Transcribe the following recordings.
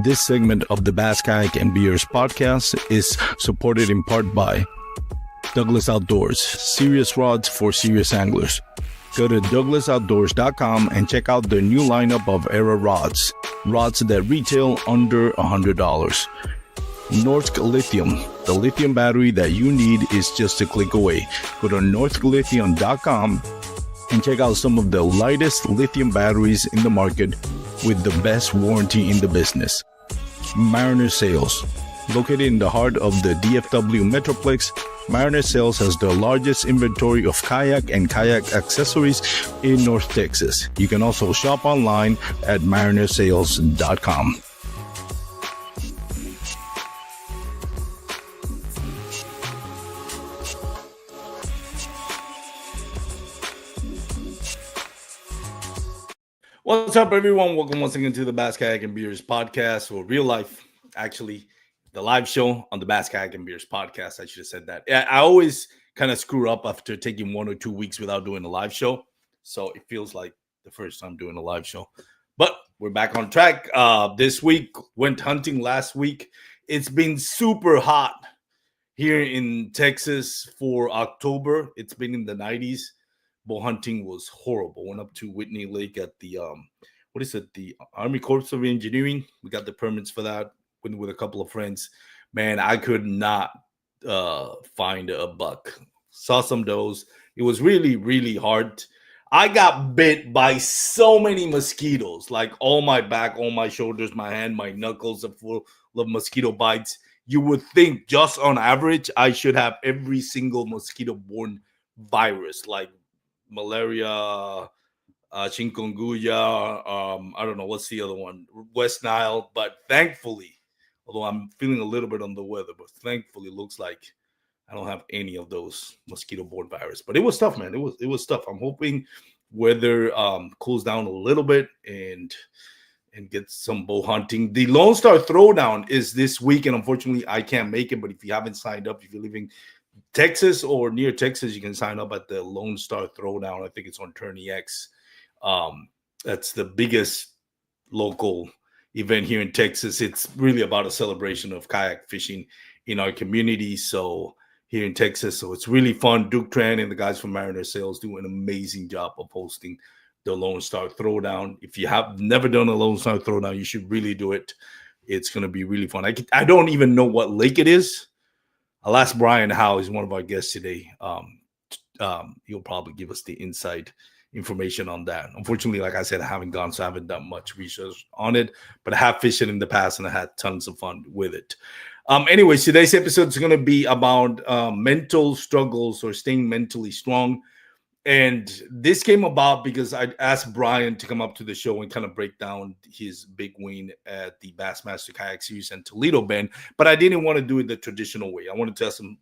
This segment of the Bass Kayak and Beers podcast is supported in part by Douglas Outdoors, serious rods for serious anglers. Go to douglasoutdoors.com and check out the new lineup of Era rods that retail under $100. Norsk Lithium, the lithium battery that you need is just a click away. Go to norsklithium.com and check out some of the lightest lithium batteries in the market with the best warranty in the business. Mariner Sales, located in the heart of the DFW Metroplex, Mariner Sales has the largest inventory of kayak and kayak accessories in North Texas. You can also shop online at marinersales.com. What's up, everyone? Welcome once again to the Bass Kayak and Beers podcast, or real life, actually, the live show on the Bass Kayak and Beers podcast. I should have said that. I always kind of screw up after taking 1 or 2 weeks without doing a live show, so it feels like the first time doing a live show. But we're back on track. This week, went hunting last week. It's been super hot here in Texas for October. It's been in the 90s. Bow hunting was horrible. Went up to Whitney Lake at the the Army Corps of Engineering. We got the permits for that. Went with a couple of friends. Man, I could not find a buck. Saw some does. It was really, really hard. I got bit by so many mosquitoes, like all my back, all my shoulders, my hand, my knuckles are full of mosquito bites. You would think just on average, I should have every single mosquito-borne virus, like malaria, chikungunya, I don't know, what's the other one? West Nile. But thankfully, although I'm feeling a little bit on the weather, but thankfully it looks like I don't have any of those mosquito-borne virus. But it was tough, man. It was tough. I'm hoping weather cools down a little bit and get some bow hunting. The Lone Star Throwdown is this week, and unfortunately I can't make it. But if you haven't signed up, if you're living Texas or near Texas, you can sign up at the Lone Star Throwdown. I think it's on Tourney X. That's the biggest local event here in Texas. It's really about a celebration of kayak fishing in our community. So here in Texas, so it's really fun. Duke Tran and the guys from Mariner Sales do an amazing job of hosting the Lone Star Throwdown. If you have never done a Lone Star Throwdown, you should really do it. It's going to be really fun. I don't even know what lake it is. I'll ask Bryan Howell. He's one of our guests today. He'll probably give us the inside information on that. Unfortunately, like I said, I haven't gone, so I haven't done much research on it, but I have fished it in the past and I had tons of fun with it. Anyways, today's episode is going to be about mental struggles or staying mentally strong. And this came about because I asked Bryan to come up to the show and kind of break down his big win at the Bassmaster Kayak Series and Toledo Bend. But I didn't want to do it the traditional way. I wanted to ask him,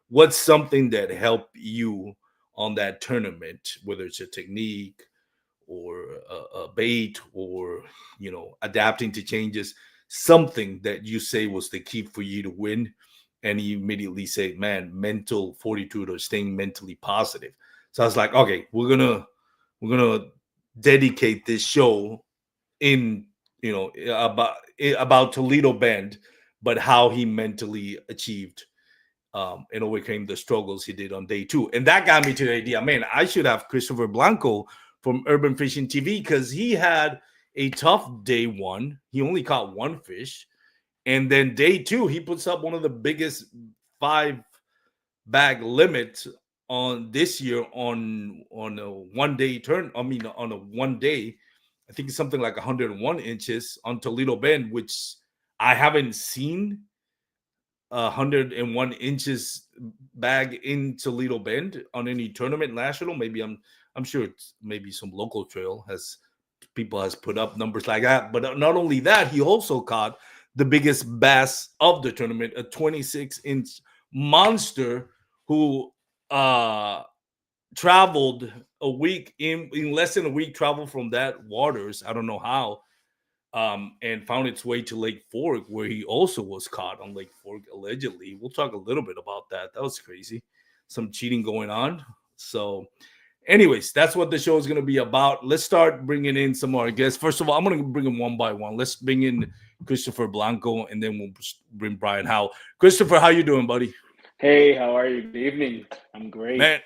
what's something that helped you on that tournament, whether it's a technique or a bait or, adapting to changes, something that you say was the key for you to win. And he immediately said, man, mental fortitude or staying mentally positive. So I was like, okay, we're gonna dedicate this show in, about Toledo Bend, but how he mentally achieved and overcame the struggles he did on day 2. And that got me to the idea, man, I should have Cristopher Blanco from Urban Fishing TV, because he had a tough day 1. He only caught 1 fish. And then day 2, he puts up one of the biggest 5-bag limits on this year on a one-day turn. I mean, on a one day, I think it's something like 101 inches on Toledo Bend, which I haven't seen 101 inches bag in Toledo Bend on any tournament national. Maybe I'm sure it's maybe some local trail has put up numbers like that. But not only that, he also caught the biggest bass of the tournament, a 26-inch monster who traveled a week in less than a week, traveled from that waters, I don't know how, and found its way to Lake Fork, where he also was caught on Lake Fork, allegedly. We'll talk a little bit about that. That was crazy. Some cheating going on. So, Anyways, that's what the show is going to be about. Let's start bringing in some more guests. First of all, I'm going to bring them one by one. Let's bring in Cristopher Blanco, and then we'll bring Bryan Howell. Cristopher, how you doing, buddy? Hey, how are you? Good evening. I'm great. Man,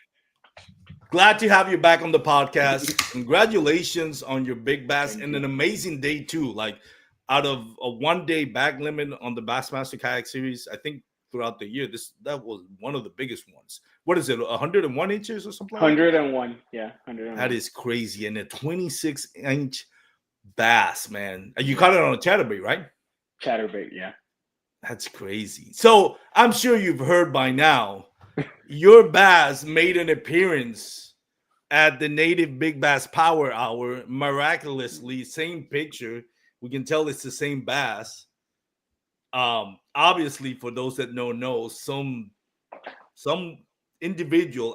glad to have you back on the podcast. Congratulations on your big bass Thank and you. an amazing day too. Like out of a 1 day bag limit on the Bassmaster Kayak Series, I think throughout the year, that was one of the biggest ones. What is it, 101 inches or something like that? 101. Yeah, That 101. is crazy. And a 26-inch bass, man. You caught it on a chatterbait, right? Chatterbait, yeah. That's crazy. So I'm sure you've heard by now, your bass made an appearance at the Native Big Bass Power Hour. Miraculously, same picture. We can tell it's the same bass. Obviously, for those that don't know, some individual.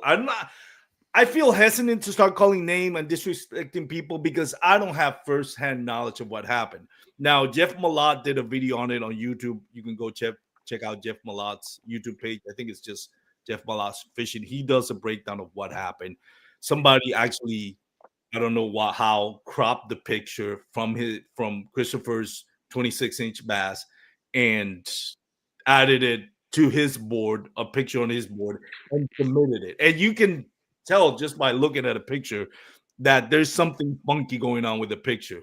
I feel hesitant to start calling name and disrespecting people because I don't have firsthand knowledge of what happened. Now, Jeff Malott did a video on it on YouTube. You can go check out Jeff Malott's YouTube page. I think it's just Jeff Malott's Fishing. He does a breakdown of what happened. Somebody actually, I don't know how, cropped the picture from Christopher's 26-inch bass and added it to his board, a picture on his board, and submitted it. And you can tell just by looking at a picture that there's something funky going on with the picture.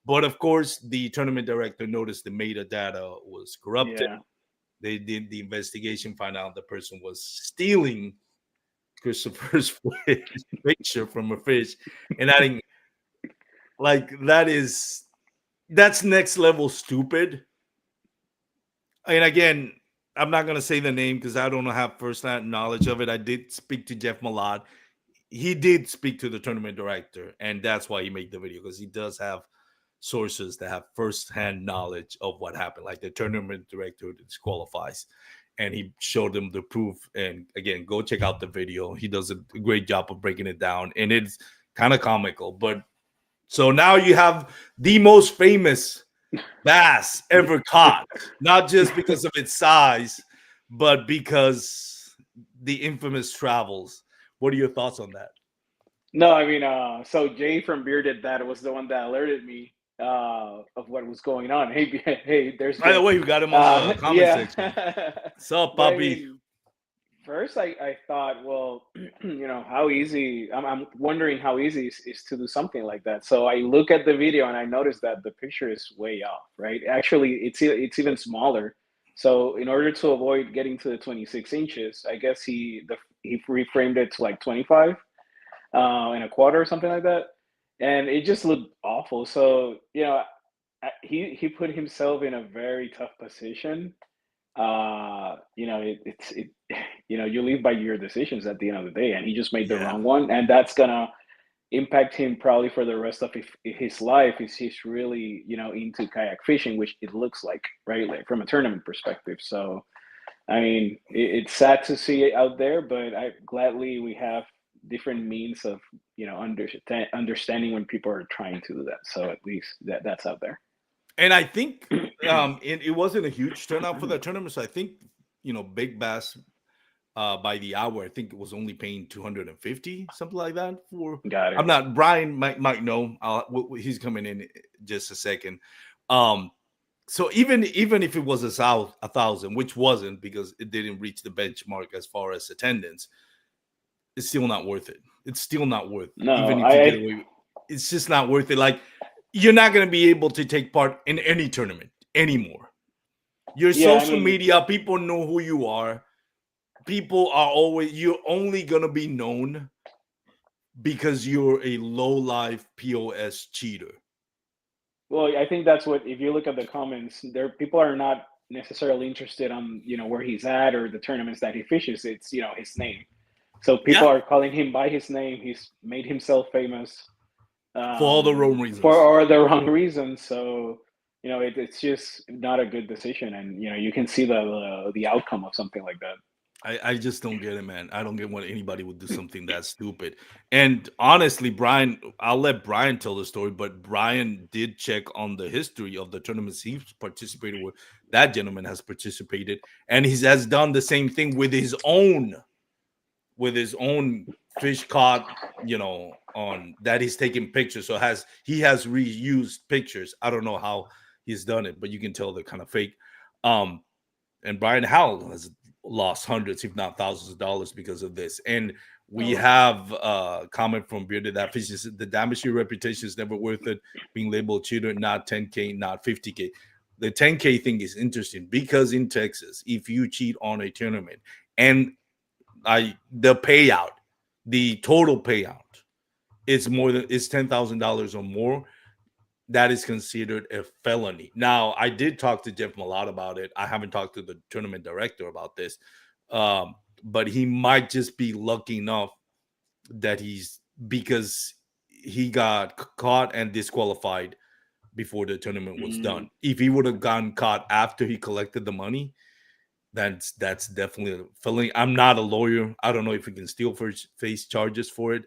But of course, the tournament director noticed the metadata was corrupted. Yeah. They did the investigation, find out the person was stealing Christopher's picture from a fish and adding, like, that's next level stupid. And again, I'm not gonna say the name because I don't have first-hand knowledge of it. I did speak to Jeff Malott. He did speak to the tournament director, and that's why he made the video, because he does have sources that have first-hand knowledge of what happened. Like the tournament director disqualifies, and he showed them the proof. And again, go check out the video. He does a great job of breaking it down, and it's kind of comical. But so now you have the most famous bass ever caught, not just because of its size, but because the infamous travels. What are your thoughts on that? No, I mean, so Jay from Bearded Dad was the one that alerted me of what was going on. Hey, hey, there's By the Jay. way, we got him on the comment Yeah. section. What's up, But I puppy? mean, first I thought, well, how easy, I'm wondering how easy is to do something like that. So I look at the video and I notice that the picture is way off, right? Actually, it's even smaller. So in order to avoid getting to the 26 inches, I guess he reframed it to like 25 and a quarter or something like that. And it just looked awful. So, he put himself in a very tough position. It's you live by your decisions at the end of the day, and he just made the Yeah. wrong one, and that's gonna impact him probably for the rest of his life. If he's really into kayak fishing, which it looks like, right, like from a tournament perspective. So I mean, it's sad to see it out there, but I gladly we have different means of understanding when people are trying to do that. So at least that's out there. And I think it wasn't a huge turnout for that tournament. So I think, Big Bass by the hour, I think it was only paying 250, something like that. For Got I'm it. not Bryan might know. He's coming in just a second. Um, so even if it was a thousand, which wasn't because it didn't reach the benchmark as far as attendance, it's still not worth it. It's still not worth it. No, Even if you get away, it's just not worth it. Like, you're not going to be able to take part in any tournament anymore. Your yeah, I social mean, media, people know who you are. You're only going to be known because you're a low life POS cheater. well, I think that's what if you look at the comments, there people are not necessarily interested on where he's at or the tournaments that he fishes. It's his name. So people Yeah, are calling him by his name. He's made himself famous for all the wrong for reasons. all the wrong reasons. So it's just not a good decision, and you can see the outcome of something like that. I just don't get it, man. I don't get why anybody would do something that stupid. And honestly, Bryan, I'll let Bryan tell the story, but Bryan did check on the history of the tournaments he's participated with. That gentleman has participated, and he has done the same thing with his own fish caught, on that he's taking pictures. So he has reused pictures. I don't know how he's done it, but you can tell they're kind of fake. Um, and Brian Howell has lost hundreds, if not thousands of dollars because of this. And we have a comment from Bearded that fish is the damage to your reputation is never worth it. Being labeled cheater, not 10K, not 50K. The 10K thing is interesting because in Texas, if you cheat on a tournament and the payout, the total payout, it's $10,000 or more, that is considered a felony. Now, I did talk to Jeff Malott about it. I haven't talked to the tournament director about this, but he might just be lucky enough that because he got caught and disqualified before the tournament was done. If he would have gotten caught after he collected the money, that's definitely a felony. I'm not a lawyer. I don't know if he can still face charges for it,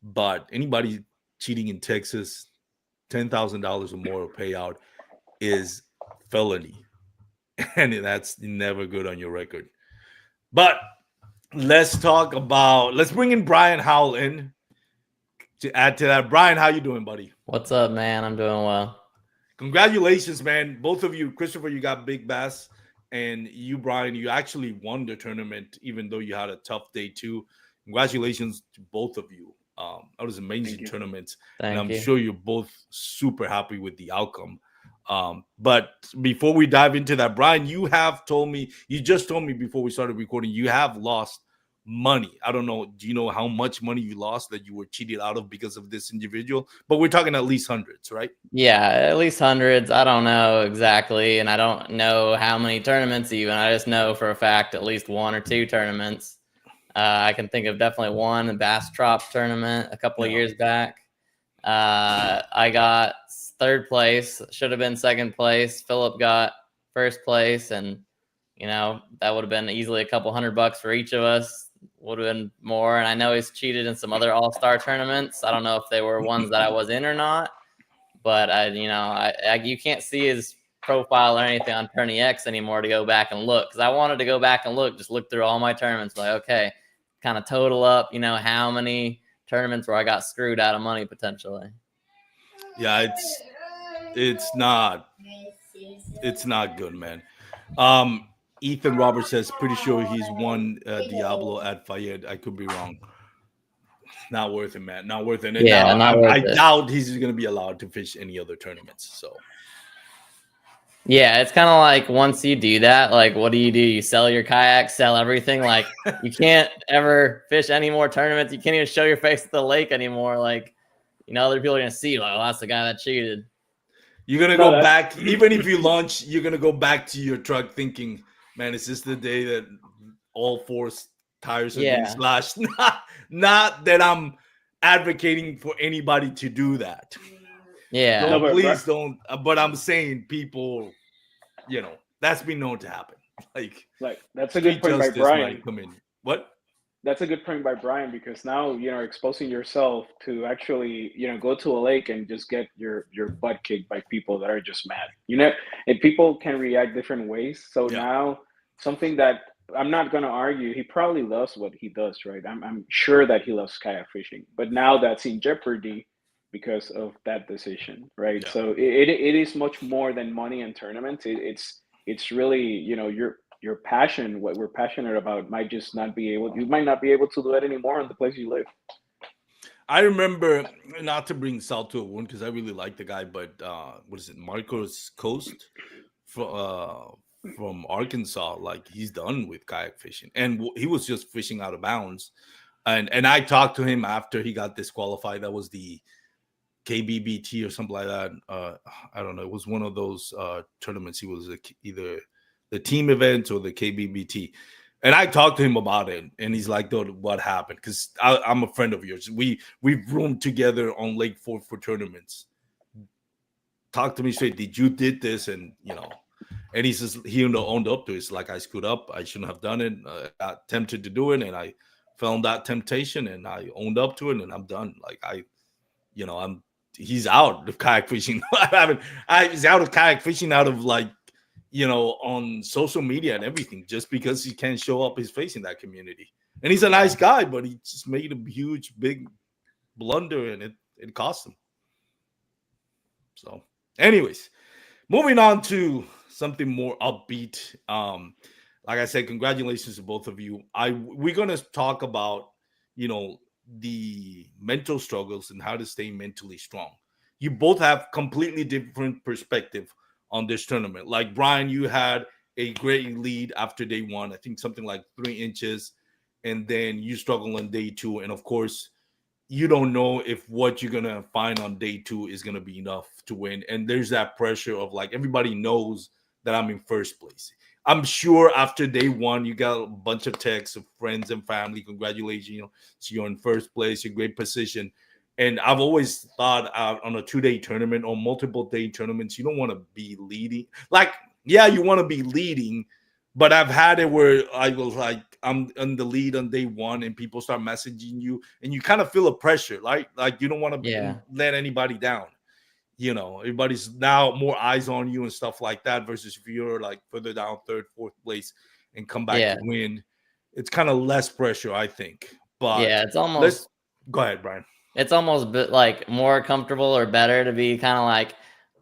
but anybody cheating in Texas, $10,000 or more payout is felony, and that's never good on your record. But let's bring in Brian Howell in to add to that. Brian, how you doing, buddy? What's up, man? I'm doing well. Congratulations, man. Both of you. Christopher, you got big bass, and you, Brian, you actually won the tournament even though you had a tough day too. Congratulations to both of you. That was amazing tournament, and I'm sure you're both super happy with the outcome. But before we dive into that, Brian, you just told me before we started recording, you have lost money. I don't know. Do you know how much money you lost that you were cheated out of because of this individual? But we're talking at least hundreds, right? Yeah, at least hundreds. I don't know exactly, and I don't know how many tournaments even. I just know for a fact at least one or two tournaments. I can think of definitely one, the Bass Trop tournament a couple of years back. I got third place, should have been second place. Philip got first place, and that would have been easily a couple $100 for each of us. Would have been more. And I know he's cheated in some other all-star tournaments. I don't know if they were ones that I was in or not, but you can't see his profile or anything on Tourney X anymore to go back and look, because I wanted to go back and just look through all my tournaments, like, okay, kind of total up, how many tournaments where I got screwed out of money potentially. Yeah, it's not good, man. Ethan Roberts says pretty sure he's won Diablo at Fayette. I could be wrong. Not worth it, man. Not worth it. And yeah, I doubt he's going to be allowed to fish any other tournaments. So yeah, it's kind of like once you do that, like, what do? You sell your kayak, sell everything. Like, you can't ever fish any more tournaments. You can't even show your face at the lake anymore. Like, other people are going to see, like, oh, that's the guy that cheated. You're going to go back. Even if you launch, you're going to go back to your truck thinking, man, is this the day that all four tires are being slashed? Not that I'm advocating for anybody to do that. Yeah. No, please don't. But I'm saying people, that's been known to happen. Like that's a good point by Bryan. Come in. What? That's a good point by Bryan, because now exposing yourself to actually go to a lake and just get your butt kicked by people that are just mad. And people can react different ways. So now something that I'm not going to argue, he probably loves what he does, right? I'm sure that he loves kayak fishing, but now that's in jeopardy because of that decision, right? Yeah. So it is much more than money and tournaments. It's really your passion, what we're passionate about, you might not be able to do it anymore in the place you live. I remember, not to bring salt to a wound because I really like the guy, but what is it, Marcos Coast from Arkansas? Like, he's done with kayak fishing, and he was just fishing out of bounds. And I talked to him after he got disqualified. That was the KBBT or something like that. I don't know. It was one of those tournaments. He was either the team event or the KBBT. And I talked to him about it, and he's like, dude, what happened? Because I'm a friend of yours. We've roomed together on Lake Fort for tournaments. Talk to me straight. Did you did this? And, and he says he owned up to it. It's like, I screwed up. I shouldn't have done it. I got tempted to do it, and I found that temptation, and I owned up to it, and I'm done. Like, he's out of kayak fishing. He's out of kayak fishing, out of on social media and everything, just because he can't show up his face in that community. And he's a nice guy, but he just made a huge, big blunder, and it cost him. So, anyways, moving on to something more upbeat. Like I said, congratulations to both of you. We're gonna talk about, you know, the mental struggles and how to stay mentally strong. You both have completely different perspective on this tournament. Like Bryan, you had a great lead after day one, I think something like 3 inches, and then you struggle on day two, and of course you don't know if what you're gonna find on day two is gonna be enough to win. And there's that pressure of like everybody knows that I'm in first place. I'm sure after day one, you got a bunch of texts of friends and family. Congratulations, so you're in first place, you're in great position. And I've always thought on a 2-day tournament or multiple day tournaments, you don't want to be leading. Like, yeah, you want to be leading, but I've had it where I was like, I'm in the lead on day one, and people start messaging you, and you kind of feel a pressure, right? Like you don't want to let anybody down. Everybody's now more eyes on you and stuff like that. Versus if you're like further down, third, fourth place, and come back to win, it's kind of less pressure, I think. But it's almost. Go ahead, Bryan. It's almost like more comfortable or better to be kind of like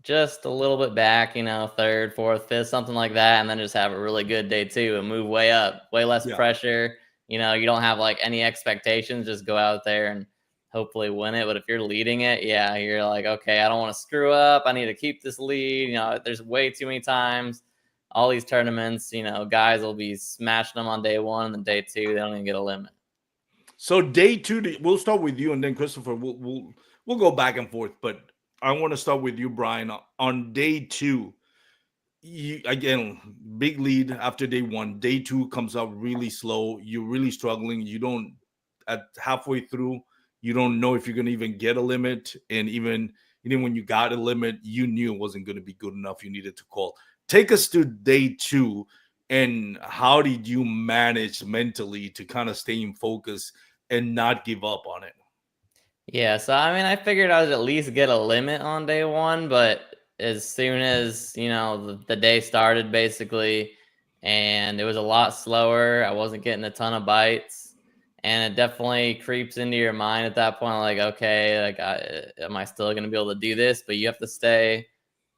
just a little bit back, third, fourth, fifth, something like that, and then just have a really good day two and move way up, way less pressure. You don't have like any expectations, just go out there and hopefully win it. But if you're leading it, you're like, okay, I don't want to screw up. I need to keep this lead. There's way too many times. All these tournaments, guys will be smashing them on day one, and then day two, they don't even get a limit. So day two, we'll start with you, and then Cristopher, we'll go back and forth. But I want to start with you, Bryan. On day two, again, big lead after day one. Day two comes out really slow. You're really struggling. You don't, at halfway through, you don't know if you're going to even get a limit. And even when you got a limit, you knew it wasn't going to be good enough. You needed to call. Take us to day two, and how did you manage mentally to kind of stay in focus and not give up on it? Yeah, so I mean, I figured I would at least get a limit on day one, but as soon as, the day started basically, and it was a lot slower, I wasn't getting a ton of bites, and it definitely creeps into your mind at that point, like, okay, like, am I still going to be able to do this? But you have to stay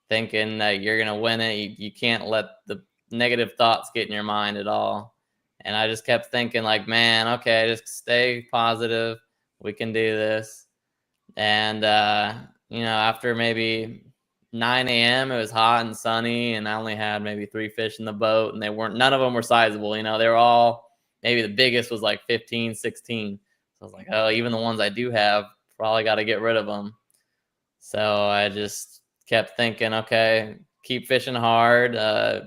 thinking that you're going to win it. You can't let the negative thoughts get in your mind at all. And I just kept thinking like, man, okay, just stay positive. We can do this. And, after maybe 9 a.m., it was hot and sunny, and I only had maybe 3 fish in the boat, and none of them were sizable. They were all, maybe the biggest was like 15, 16. So I was like, oh, even the ones I do have, probably got to get rid of them. So I just kept thinking, okay, keep fishing hard,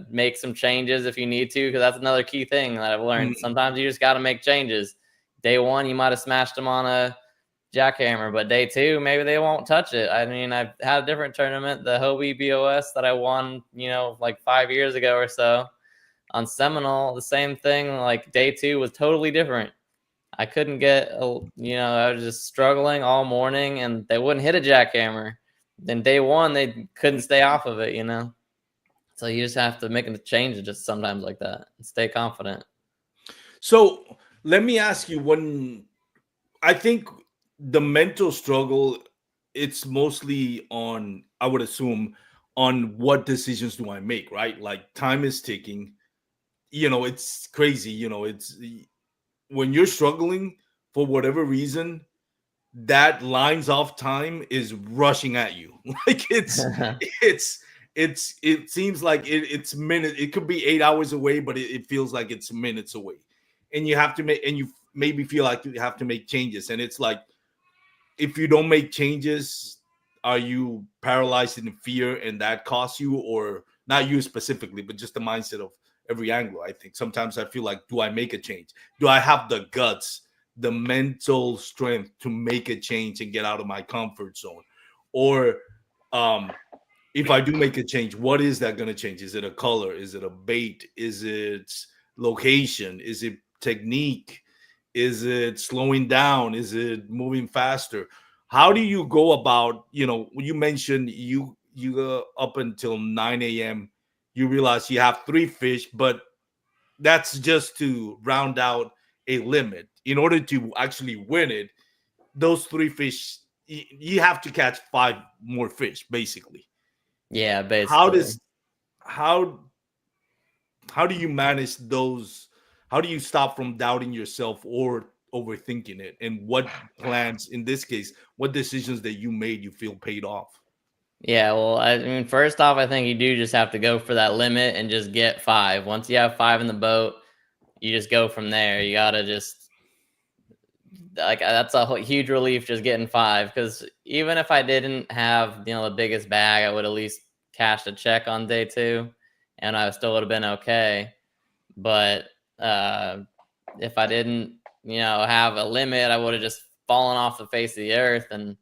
make some changes if you need to, because that's another key thing that I've learned. Sometimes you just got to make changes. Day one, you might have smashed them on a jackhammer, but day two, maybe they won't touch it. I mean, I've had a different tournament, the Hobie BOS that I won, like 5 years ago or so on Seminole. The same thing, like day two was totally different. I couldn't get, I was just struggling all morning, and they wouldn't hit a jackhammer. Then day one, they couldn't stay off of it, So you just have to make a change just sometimes like that and stay confident. So let me ask you, when I think the mental struggle, it's mostly on, I would assume, on what decisions do I make, right? Like time is ticking. It's crazy. It's when you're struggling for whatever reason, that lines off time is rushing at you. Like it seems like it's minutes. It could be 8 hours away, but it feels like it's minutes away. And you have to make, and you maybe feel like you have to make changes. And it's like, if you don't make changes, are you paralyzed in fear, and that costs you, or not you specifically, but just the mindset of every angler? I think sometimes I feel like, do I make a change? Do I have the guts, the mental strength to make a change and get out of my comfort zone? Or if I do make a change, what is that going to change? Is it a color? Is it a bait? Is it location? Is it technique? Is it slowing down? Is it moving faster? How do you go about, you mentioned you go up until 9 a.m. You realize you have 3 fish, but that's just to round out a limit in order to actually win it. Those 3 fish, you have to catch 5 more fish, basically. Yeah, How basically. does how how do you manage those? How do you stop from doubting yourself or overthinking it? And what plans, in this case, what decisions that you made you feel paid off? Yeah, well, I mean, first off, I think you do just have to go for that limit and just get 5. Once you have 5 in the boat, you just go from there. You gotta just like that's a huge relief just getting 5, because even if I didn't have the biggest bag, I would at least cashed a check on day 2, and I still would have been okay. But if I didn't have a limit, I would have just fallen off the face of the earth, and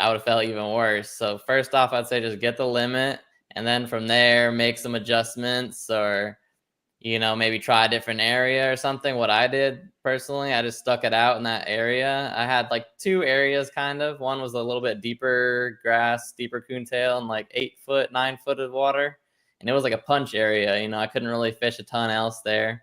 I would have felt even worse. So first off, I'd say just get the limit, and then from there make some adjustments, or maybe try a different area or something. What I did personally, I just stuck it out in that area. I had like 2 areas kind of. One was a little bit deeper grass, deeper coontail, and like 8 foot, 9 foot of water. And it was like a punch area. I couldn't really fish a ton else there.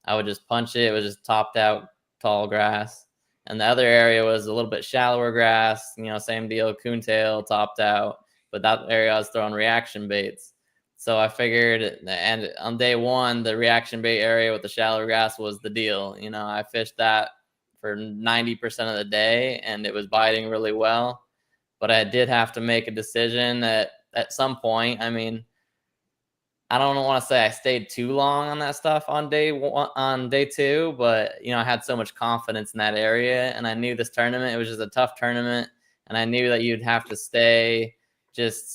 I would just punch it. It was just topped out tall grass. And the other area was a little bit shallower grass, same deal, coontail, topped out. But that area I was throwing reaction baits. So I figured, and on day 1, the reaction bait area with the shallow grass was the deal. I fished that for 90% of the day, and it was biting really well. But I did have to make a decision at some point. I mean, I don't want to say I stayed too long on that stuff on day 2, but I had so much confidence in that area, and I knew this tournament, it was just a tough tournament, and I knew that you'd have to stay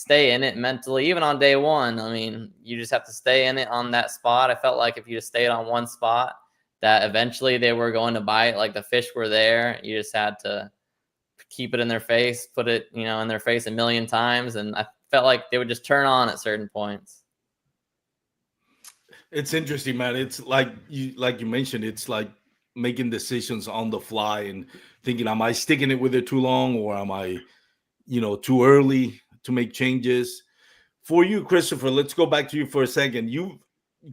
in it mentally, even on day 1. I mean, you just have to stay in it on that spot. I felt like if you just stayed on one spot, that eventually they were going to bite. Like the fish were there. You just had to keep it in their face, put it, in their face a million times. And I felt like they would just turn on at certain points. It's interesting, man. It's like you mentioned, it's like making decisions on the fly and thinking, am I sticking it with it too long, or am I, too early to make changes? For you, Cristopher, let's go back to you for a second. You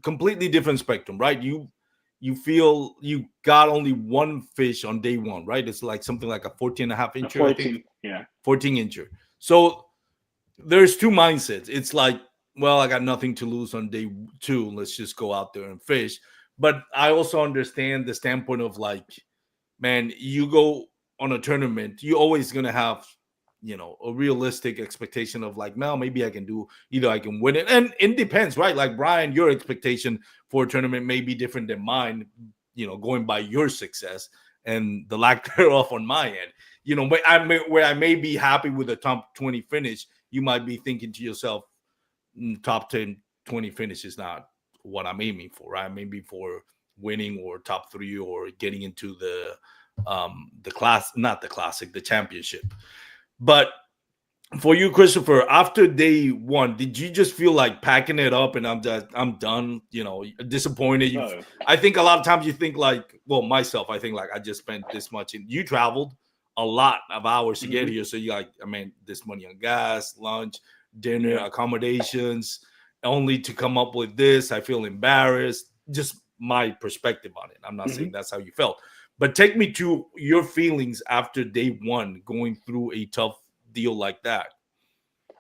completely different spectrum, right? You feel you got only 1 fish on day 1, right? It's like something like a 14 and a half incher, 14, I think. yeah. 14 incher. So there's 2 mindsets. It's like, well, I got nothing to lose on day 2. Let's just go out there and fish. But I also understand the standpoint of like, man, you go on a tournament, you're always gonna have, a realistic expectation of like, now maybe I can do, either I can win it. And it depends, right? Like Bryan, your expectation for a tournament may be different than mine, going by your success and the lack thereof on my end. But where I may be happy with a top 20 finish, you might be thinking to yourself, top 10, 20 finish is not what I'm aiming for, right? I'm aiming for winning or top 3 or getting into the class, not the classic, the championship. But for you, Cristopher, after day 1, did you just feel like packing it up and I'm done, disappointed? I think a lot of times you think like, well, myself, I think like I just spent this much, and you traveled a lot of hours to get here. So you like, I mean, this money on gas, lunch, dinner, accommodations, only to come up with this. I feel embarrassed. Just my perspective on it. I'm not saying that's how you felt, but take me to your feelings after day 1, going through a tough deal like that.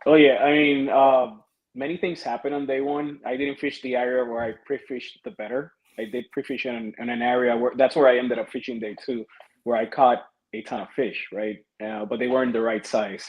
Oh yeah, I mean, many things happened on day 1. I didn't fish the area where I pre-fished the better. I did pre-fish in an area where that's where I ended up fishing day 2, where I caught a ton of fish, right? But they weren't the right size.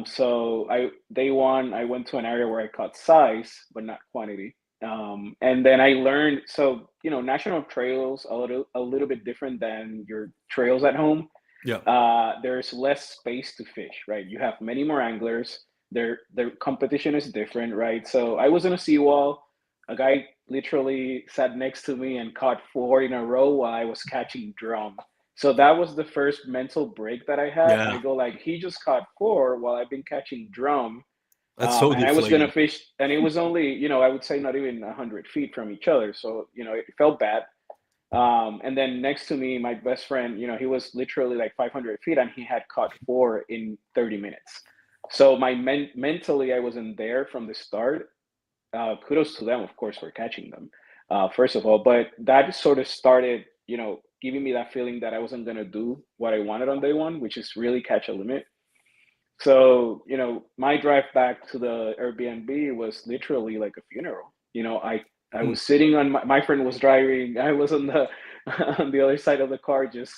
So day 1, I went to an area where I caught size, but not quantity. And then I learned, so, national trails a little bit different than your trails at home. Yeah. There's less space to fish, right? You have many more anglers. Their competition is different, right? So I was on a seawall. A guy literally sat next to me and caught 4 in a row while I was catching drum. So that was the first mental break that I had. Yeah. I go like, he just caught 4 while I've been catching drum. That's so and I was going to deflating. fish, and it was only, I would say not even 100 feet from each other. So, it felt bad. And then next to me, my best friend, he was literally like 500 feet, and he had caught 4 in 30 minutes. So mentally, I wasn't there from the start. Kudos to them, of course, for catching them, first of all. But that sort of started, giving me that feeling that I wasn't gonna do what I wanted on day one, which is really catch a limit. So, my drive back to the Airbnb was literally like a funeral. I Mm. was sitting on my friend was driving. I was on the on the other side of the car just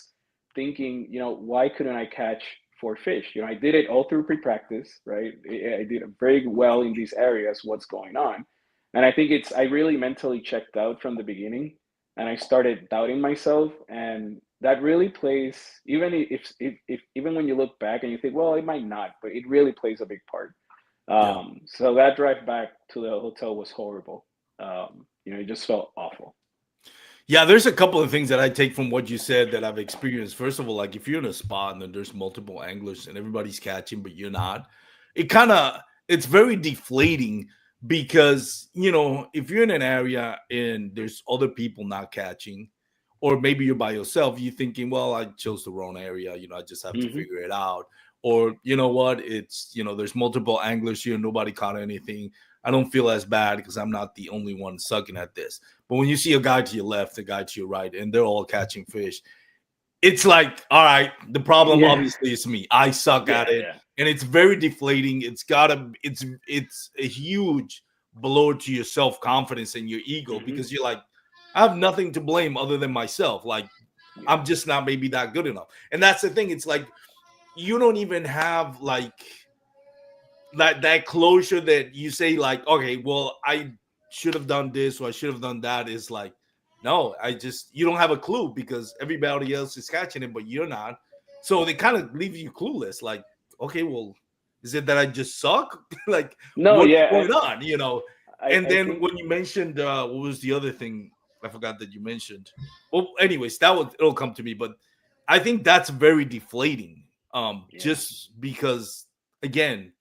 thinking, why couldn't I catch four fish? I did it all through pre-practice, right? I did very well in these areas. What's going on? And I think I really mentally checked out from the beginning, and I started doubting myself, and that really plays, even if even when you look back and you think, well, it might not, but it really plays a big part. Yeah. So that drive back to the hotel was horrible. It just felt awful. Yeah, there's a couple of things that I take from what you said that I've experienced. First of all, like if you're in a spot and then there's multiple anglers and everybody's catching, but you're not, it's very deflating because, if you're in an area and there's other people not catching, or maybe you're by yourself, you're thinking, well, I chose the wrong area, I just have to Hmm. figure it out. Or, you know what, there's multiple anglers here, nobody caught anything. I don't feel as bad because I'm not the only one sucking at this. But when you see a guy to your left, a guy to your right, and they're all catching fish, it's like, all right, the problem Yeah, obviously is me. I suck at yeah, it, yeah. and it's very deflating. It's a huge blow to your self confidence and your ego Hmm. because you're like, I have nothing to blame other than myself. Like Yeah. I'm just not maybe that good enough, and that's the thing. It's like you don't even have like that closure that you say like, okay, well, I should have done this or I should have done that. Is like, no, you don't have a clue because everybody else is catching it but you're not, so they kind of leave you clueless, like, okay, well, is it that I just suck? Like, No, what's yeah, going on? And I then think, when you mentioned what was the other thing I forgot that you mentioned. Well, anyways, it'll come to me, but I think that's very deflating, yeah. just because, again,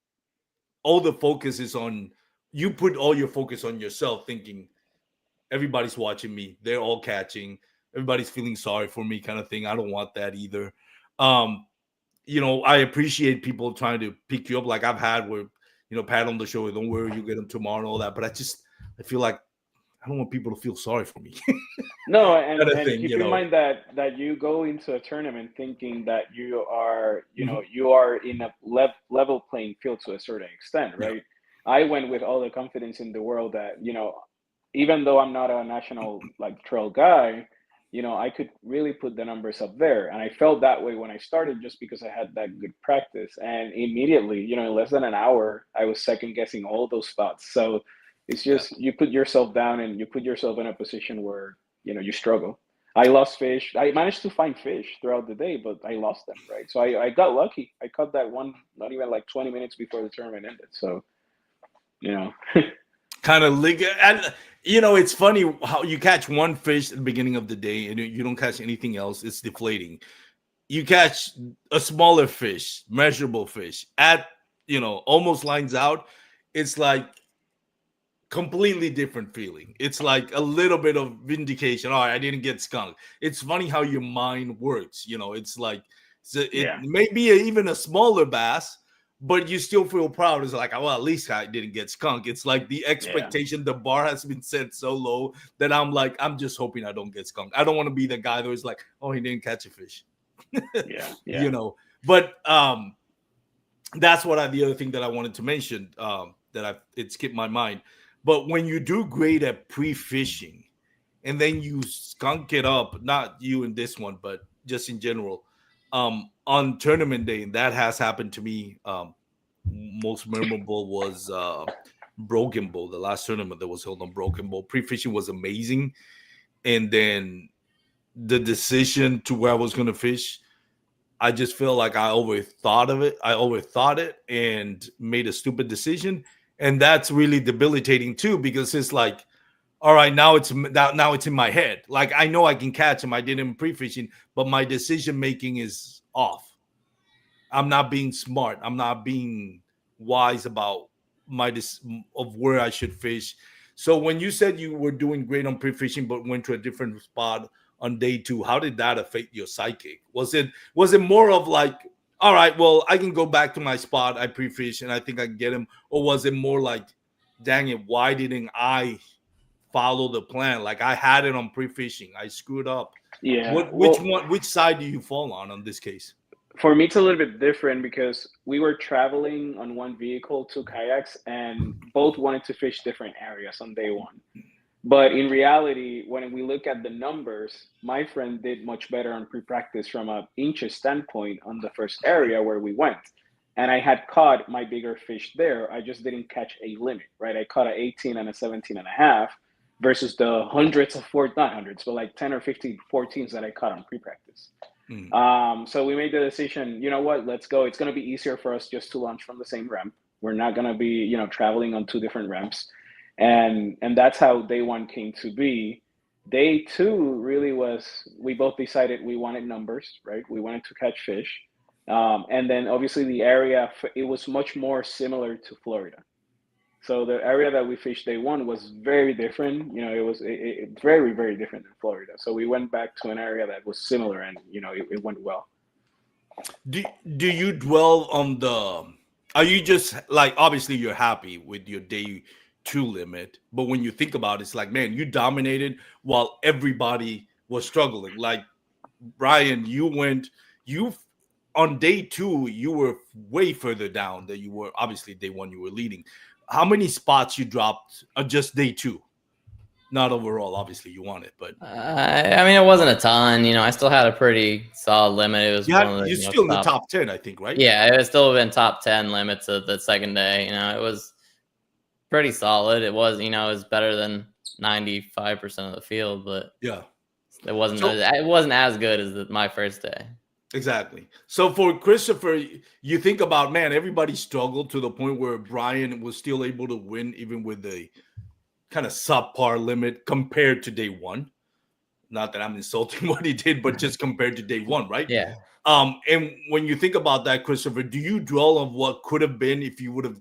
all the focus is on you, put all your focus on yourself, thinking everybody's watching me, they're all catching, everybody's feeling sorry for me, kind of thing. I don't want that either. um I appreciate people trying to pick you up, like I've had where, pat on the shoulder, don't worry, you get them tomorrow and all that, but I feel like I don't want people to feel sorry for me. No, and Kind of and thing, keep in mind that you go into a tournament thinking that you are, Mhm. you are in a level playing field to a certain extent, Yeah. right? I went with all the confidence in the world that, even though I'm not a national like trail guy, I could really put the numbers up there. And I felt that way when I started just because I had that good practice. And immediately, in less than an hour, I was second guessing all those thoughts. So it's Yeah. just you put yourself down and you put yourself in a position where, you struggle. I lost fish. I managed to find fish throughout the day, but I lost them, right? So I got lucky. I caught that one not even like 20 minutes before the tournament ended. So, you know, Kind of lick, and it's funny how you catch one fish at the beginning of the day and you don't catch anything else. It's deflating. You catch a smaller fish, measurable fish at, almost lines out. It's like completely different feeling. It's like a little bit of vindication. All right, I didn't get skunked. It's funny how your mind works. It's like, it yeah, may be even a smaller bass, but you still feel proud. It's like, well, at least I didn't get skunked. It's like the yeah, expectation, the bar has been set so low that I'm like, I'm just hoping I don't get skunked. I don't want to be the guy that was like, oh, he didn't catch a fish. yeah, you yeah. know, but that's the other thing that I wanted to mention, it skipped my mind. But when you do great at pre-fishing and then you skunk it up, not you in this one, but just in general, on tournament day, and that has happened to me. Most memorable was Broken Bowl, the last tournament that was held on Broken Bowl. Pre-fishing was amazing, and then the decision to where I was going to fish, I just feel like I overthought of it. I overthought it and made a stupid decision, and that's really debilitating too because it's like, all right, now it's in my head. Like I know I can catch him. I did him pre-fishing, but my decision making is off. I'm not being smart. I'm not being wise about of where I should fish. So when you said you were doing great on pre-fishing but went to a different spot on day two, how did that affect your psychic? Was it more of like, all right, well, I can go back to my spot I pre-fish and I think I can get him, or was it more like, dang it, why didn't I follow the plan. Like I had it on pre-fishing, I screwed up. Yeah. Which side do you fall on this case? For me, it's a little bit different because we were traveling on one vehicle, two kayaks, and both wanted to fish different areas on day one. But in reality, when we look at the numbers, my friend did much better on pre-practice from a inches standpoint on the first area where we went. And I had caught my bigger fish there. I just didn't catch a limit, right? I caught an 18 and a 17 and a half versus the hundreds of not hundreds, but like 10 or 15 14s that I caught on pre-practice. So we made the decision, you know what, let's go. It's going to be easier for us just to launch from the same ramp. We're not going to be, traveling on two different ramps. And that's how day one came to be. Day two really was, we both decided we wanted numbers, right? We wanted to catch fish. And then obviously the area, it was much more similar to Florida. So the area that we fished day one was very different. It was very, very different than Florida. So we went back to an area that was similar, and it went well. Do you dwell on the? Are you just like, obviously you're happy with your day two limit, but when you think about it, it's like, man, you dominated while everybody was struggling. Like Bryan, you on day two, you were way further down than you were. Obviously, day one you were leading. How many spots you dropped on just day two? Not overall, obviously you won it, but I mean, it wasn't a ton. I still had a pretty solid limit. It was one of the you're still in the top 10, I think, right? Yeah, it was still been top 10 limits of the second day. It was pretty solid. It was, it was better than 95% of the field, but yeah, it wasn't as good as my first day. Exactly. So for Cristopher, you think about, man, everybody struggled to the point where Bryan was still able to win even with the kind of subpar limit compared to day one. Not that I'm insulting what he did, but just compared to day one, right? Yeah. And when you think about that, Cristopher, do you dwell on what could have been if you would have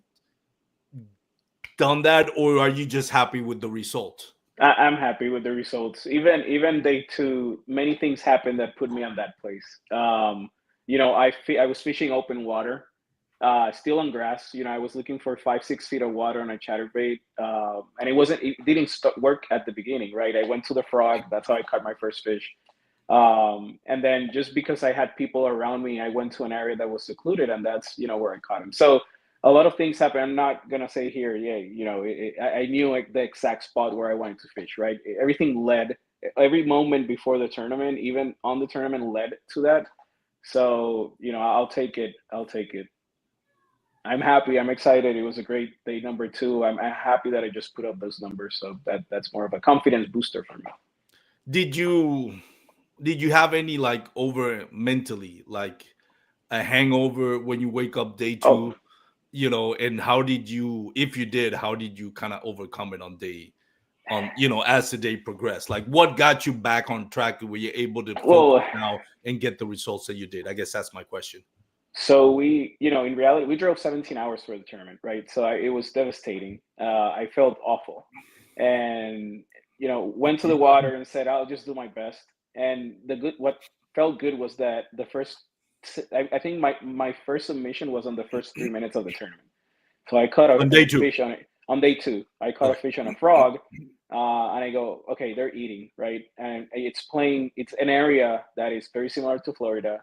done that, or are you just happy with the result? I'm happy with the results. Even day two, many things happened that put me on that place. I was fishing open water, still on grass. I was looking for 5-6 feet of water on a chatterbait, and it didn't work at the beginning, right? I went to the frog. That's how I caught my first fish. And then just because I had people around me, I went to an area that was secluded, and that's where I caught him. So a lot of things happen. I'm not gonna say here, I knew like the exact spot where I wanted to fish, right? Everything led, every moment before the tournament, even on the tournament, led to that. So I'll take it. I'm happy. I'm excited. It was a great day number two. I'm happy that I just put up those numbers. So that's more of a confidence booster for me. Did you have any like over mentally like a hangover when you wake up day two? And how did you, if you did, how did you kind of overcome it as the day progressed? Like what got you back on track? Were you able to focus now and get the results that you did? I guess that's my question. So we, in reality, we drove 17 hours for the tournament, right? So it was devastating. I felt awful, and went to the water and said, I'll just do my best. And what felt good was that the first, I think my first submission was on the first 3 minutes of the tournament. So I caught a fish on day two. I caught a fish on a frog, and I go, okay, they're eating, right? And it's an area that is very similar to Florida.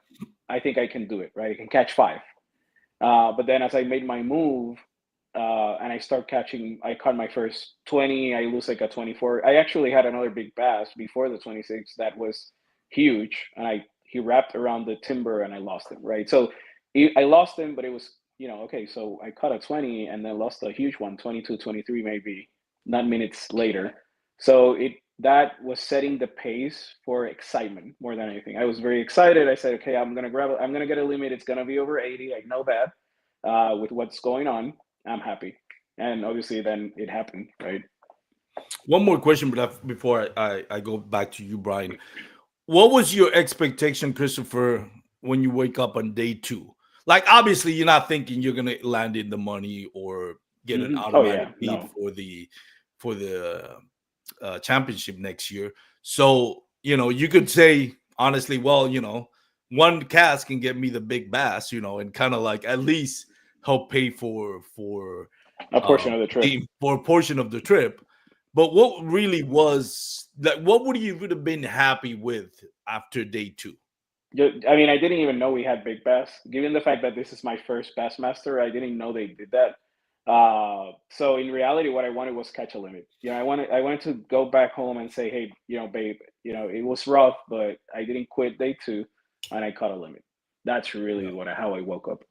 I think I can do it, right? I can catch 5. But then as I made my move, and I caught my first 20, I lose like a 24. I actually had another big bass before the 26 that was huge, and he wrapped around the timber and I lost him, right? So I lost him, but it was, okay, so I caught a 20 and then lost a huge one, 22, 23 maybe, not minutes later. So that was setting the pace for excitement more than anything. I was very excited. I said, okay, I'm going to get a limit. It's going to be over 80. I know that with what's going on. I'm happy. And obviously then it happened, right? One more question before I go back to you, Bryan. What was your expectation, Cristopher, when you wake up on day two? Like, obviously, you're not thinking you're going to land in the money or get an automatic lead for the championship next year. So, you could say, honestly, well, one cast can get me the big bass, and kind of like at least help pay for a portion of the trip. For a portion of the trip. But what really was like? What would you would have been happy with after day two? I mean, I didn't even know we had big bass. Given the fact that this is my first Bassmaster, I didn't know they did that. So in reality, what I wanted was catch a limit. I wanted to go back home and say, hey, babe, it was rough, but I didn't quit day two, and I caught a limit. That's really how I woke up.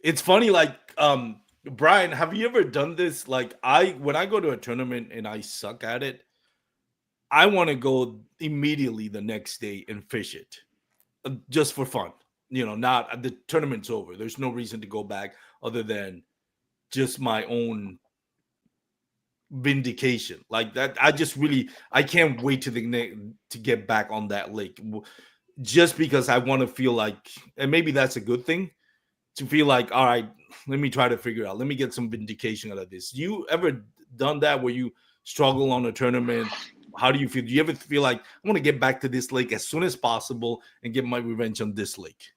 It's funny, like Bryan, have you ever done this? Like when I go to a tournament and I suck at it, I want to go immediately the next day and fish it just for fun. Not the tournament's over. There's no reason to go back other than just my own vindication. Like that, I can't wait to get back on that lake, just because I want to feel like, and maybe that's a good thing, to feel like, all right, let me try to figure out. Let me get some vindication out of this. You ever done that where you struggle on a tournament? How do you feel? Do you ever feel like, I want to get back to this lake as soon as possible and get my revenge on this lake?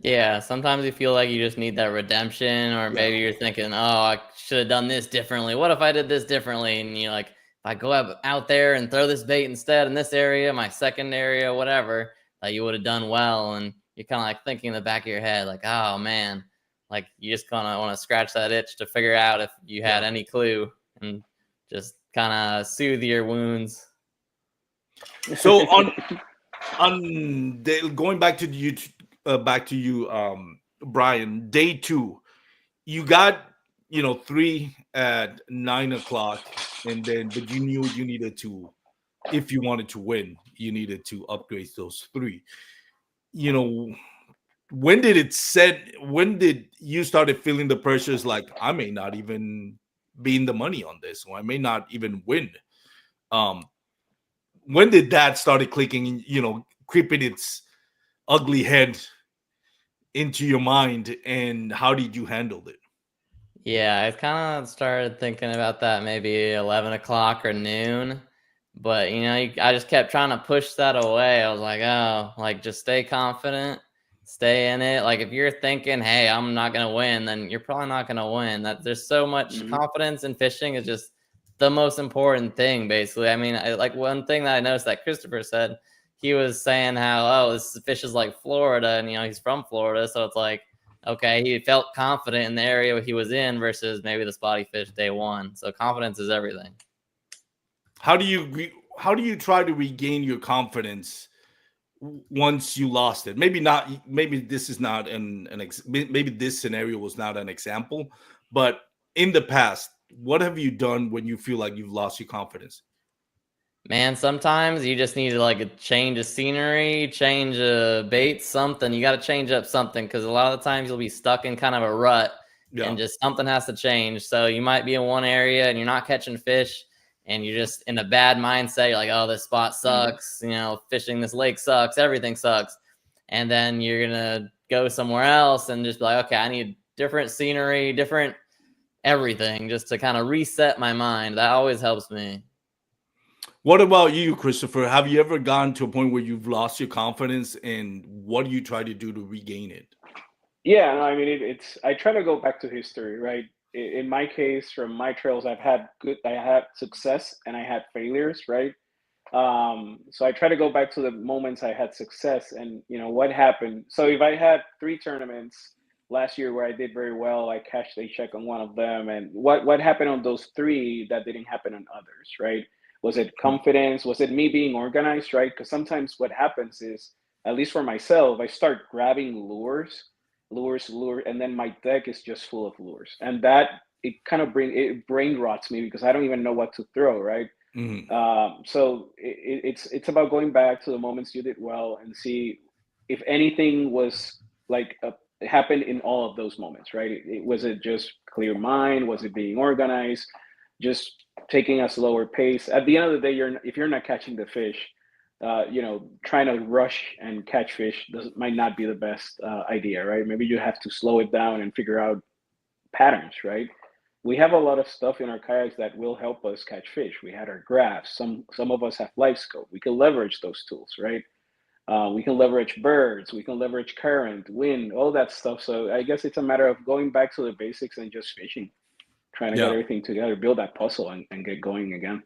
Yeah, sometimes you feel like you just need that redemption, or maybe you're thinking, oh, I should have done this differently. What if I did this differently? And you're like, if I go out there and throw this bait instead in this area, my second area, whatever, you would have done well. And you're kind of like thinking in the back of your head, like, oh man, like you just kind of want to scratch that itch to figure out if you had any clue and just kind of soothe your wounds. So going back to you, Bryan, day two, you got 3 at 9 o'clock, and then but you knew you needed to, if you wanted to win, you needed to upgrade those 3. When did you started feeling the pressures, like I may not even be in the money on this, or I may not even win? When did that started clicking, creeping its ugly head into your mind, and how did you handle it? Yeah, I kind of started thinking about that maybe 11 o'clock or noon. But, I just kept trying to push that away. I was like, oh, like just stay confident, stay in it. Like if you're thinking, hey, I'm not going to win, then you're probably not going to win. That there's so much confidence in fishing is just the most important thing, basically. I mean, like one thing that I noticed that Cristopher said, he was saying how, oh, this fish is like Florida, and he's from Florida, so it's like, okay, he felt confident in the area he was in versus maybe the spot he fished day one. So confidence is everything. How do you try to regain your confidence once you lost it? Maybe not. Maybe this is not maybe this scenario was not an example, but in the past, what have you done when you feel like you've lost your confidence? Man, sometimes you just need to like a change of scenery, change a bait, something. You got to change up something, because a lot of the times you'll be stuck in kind of a rut, and just something has to change. So you might be in one area and you're not catching fish, and you're just in a bad mindset. You're like, oh, this spot sucks. Fishing this lake sucks. Everything sucks. And then you're going to go somewhere else and just be like, okay, I need different scenery, different everything, just to kind of reset my mind. That always helps me. What about you, Cristopher? Have you ever gotten to a point where you've lost your confidence, and what do you try to do to regain it? Yeah, no, I mean, I try to go back to history, right? In my case, from my trails, I had success and I had failures, right? So I try to go back to the moments I had success, and what happened. So if I had 3 tournaments last year where I did very well, I cashed a check on one of them, and what happened on those 3 that didn't happen on others, right? Was it confidence? Was it me being organized, right? Because sometimes what happens is, at least for myself, I start grabbing lures, and then my deck is just full of lures, and that it kind of brain rots me because I don't even know what to throw, right? So it's about going back to the moments you did well and see if anything was like happened in all of those moments, right? Was it just clear mind? Was it being organized? Just taking a slower pace. At the end of the day, if you're not catching the fish, trying to rush and catch fish might not be the best idea, right? Maybe you have to slow it down and figure out patterns, right? We have a lot of stuff in our kayaks that will help us catch fish. We had our graphs. Some of us have live scope. We can leverage those tools, right? We can leverage birds. We can leverage current, wind, all that stuff. So I guess it's a matter of going back to the basics and just fishing. trying to Yeah. get everything together, build that puzzle, and get going again.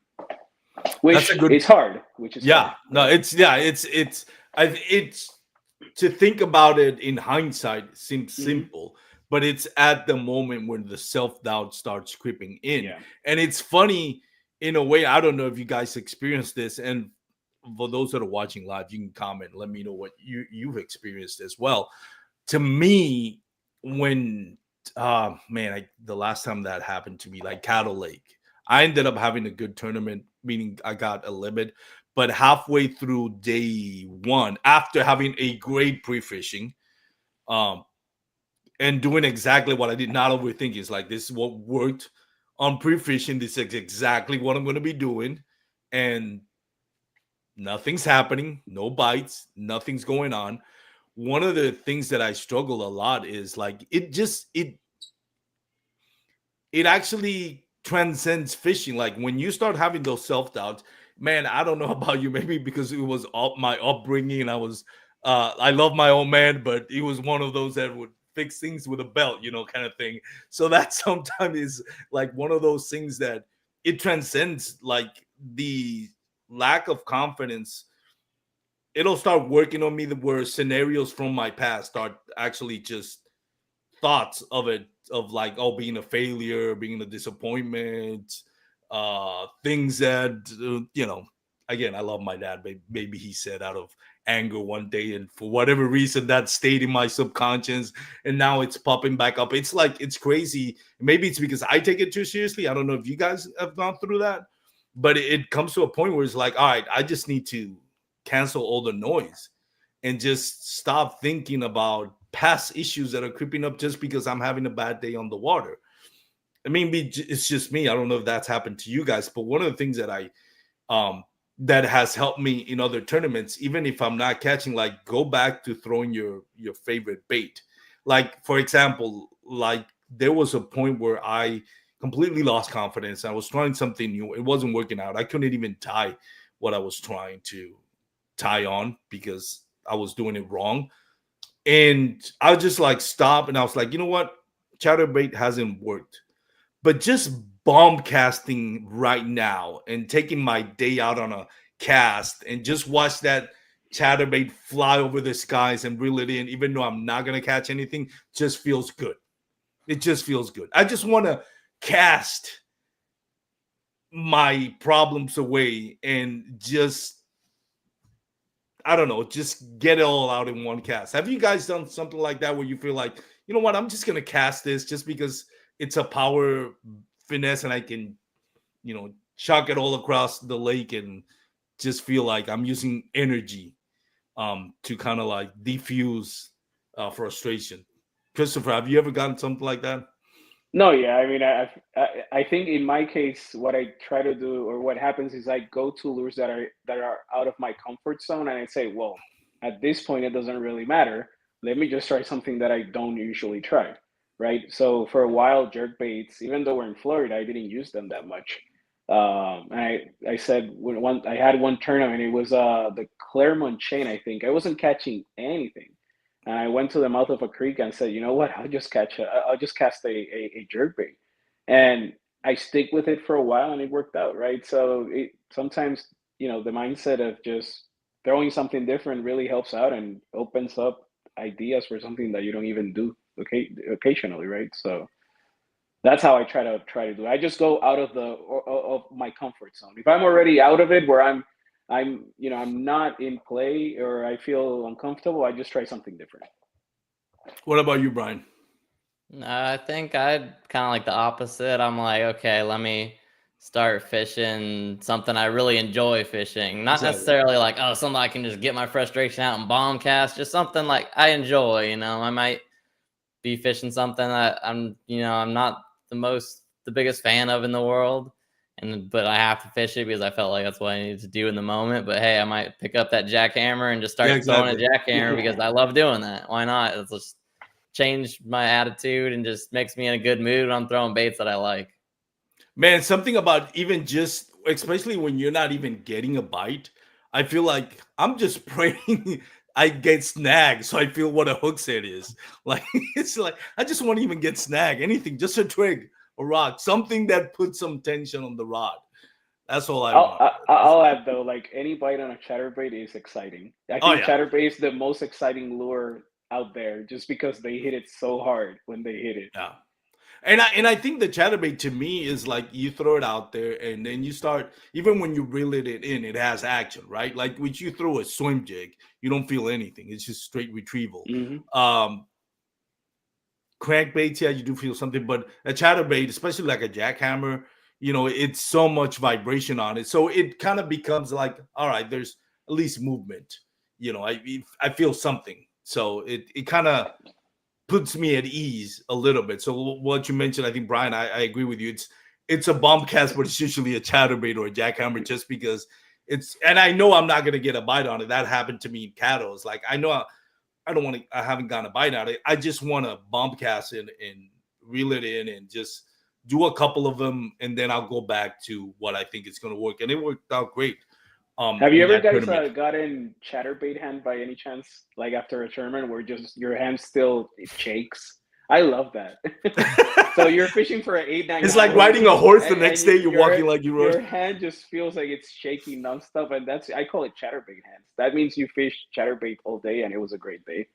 That's Which a good. is hard. Which is Yeah. hard. No, it's to think about it in hindsight seems simple, but it's at the moment when the self-doubt starts creeping in. Yeah. And it's funny in a way. I don't know if you guys experienced this, and for those that are watching live, you can comment, let me know what you've experienced as well. To me, when the last time that happened to me, like Cattle Lake, I ended up having a good tournament, meaning I got a limit. But halfway through day one, after having a great pre-fishing, and doing exactly what I did, not overthinking, it's like, this is what worked on pre-fishing. This is exactly what I'm going to be doing, and nothing's happening, no bites, nothing's going on. One of the things that I struggle a lot is like it actually transcends fishing. Like when you start having those self-doubts, man, I don't know about you, maybe because it was my upbringing, and I love my old man, but he was one of those that would fix things with a belt, kind of thing. So that sometimes is like one of those things that it transcends like the lack of confidence. It'll start working on me where scenarios from my past start actually just thoughts of it, of like, oh, being a failure, being a disappointment, things that again, I love my dad, but maybe he said out of anger one day, and for whatever reason that stayed in my subconscious, and now it's popping back up. It's like, it's crazy. Maybe it's because I take it too seriously. I don't know if you guys have gone through that, but it comes to a point where it's like, all right, I just need to cancel all the noise and just stop thinking about past issues that are creeping up just because I'm having a bad day on the water. I mean, it's just me. I don't know if that's happened to you guys, but one of the things that that has helped me in other tournaments, even if I'm not catching, like, go back to throwing your favorite bait. Like, for example, like there was a point where I completely lost confidence. I was trying something new. It wasn't working out. I couldn't even tie what I was trying to tie on because I was doing it wrong. And I just like stop, and I was like, you know what? Chatterbait hasn't worked. But just bomb casting right now and taking my day out on a cast and just watch that chatterbait fly over the skies and reel it in, even though I'm not going to catch anything, just feels good. It just feels good. I just want to cast my problems away and just, I don't know, just get it all out in one cast. Have you guys done something like that where you feel like, you know what, I'm just going to cast this just because it's a power finesse and I can, chuck it all across the lake and just feel like I'm using energy to kind of like diffuse frustration? Christopher, have you ever gotten something like that? No, yeah. I mean, I think in my case, what I try to do, or what happens, is I go to lures that are out of my comfort zone, and I say, well, at this point, it doesn't really matter. Let me just try something that I don't usually try, right? So for a while, jerk baits, even though we're in Florida, I didn't use them that much. And I said when I had one tournament, it was the Claremont chain, I think. I wasn't catching anything. And I went to the mouth of a creek and said, you know what? I'll just cast a jerkbait, and I stick with it for a while, and it worked out, right? So sometimes, the mindset of just throwing something different really helps out and opens up ideas for something that you don't even do, okay, occasionally, right? So that's how I try to do it. I just go out of of my comfort zone. If I'm already out of it, where I'm not in play, or I feel uncomfortable, I just try something different. What about you, Bryan? I think I'd kind of like the opposite. I'm like, okay, let me start fishing something I really enjoy fishing. Not Exactly. necessarily like, oh, something I can just get my frustration out and bomb cast. Just something like I enjoy. I might be fishing something that I'm not the biggest fan of in the world, but I have to fish it because I felt like that's what I needed to do in the moment. But hey, I might pick up that jackhammer and just start throwing a jackhammer because I love doing that. Why not? It's just change my attitude and just makes me in a good mood when I'm throwing baits that I like. Man, something about even just, especially when you're not even getting a bite, I feel like I'm just praying I get snagged, so I feel what a hook set is. Like, it's like I just want to even get snagged, anything, just a twig. a rock, something that puts some tension on the rod. That's all I want. I'll add though, like any bite on a chatterbait is exciting. I Oh think yeah, chatterbait is the most exciting lure out there, just because they hit it so hard when they hit it. yeah. And I think the chatterbait to me is like you throw it out there and then you start, even when you reel it in, it has action, right? Like when you throw a swim jig, you don't feel anything. It's just straight retrieval. Hmm. Crankbaits, yeah, you do feel something, but a chatterbait, especially like a jackhammer, it's so much vibration on it. So it kind of becomes like, all right, there's at least movement. I feel something. So it kind of puts me at ease a little bit. So what you mentioned, I think, Bryan, I agree with you. It's a bomb cast, but it's usually a chatterbait or a jackhammer just because and I know I'm not going to get a bite on it. That happened to me in cattle. It's like, I know I don't want to, I haven't gotten a bite out of it. I just want to bomb cast it and reel it in and just do a couple of them. And then I'll go back to what I think is going to work. And it worked out great. Have you in ever that guys tournament. gotten chatterbait hand by any chance? Like after a tournament where just your hand still it shakes? I love that. So you're fishing for an 8-9 It's like hours, riding a horse the and next day. You're walking like you your rode. hand just feels like it's shaking nonstop, and I call it chatterbait hands. That means you fished chatterbait all day, and it was a great day.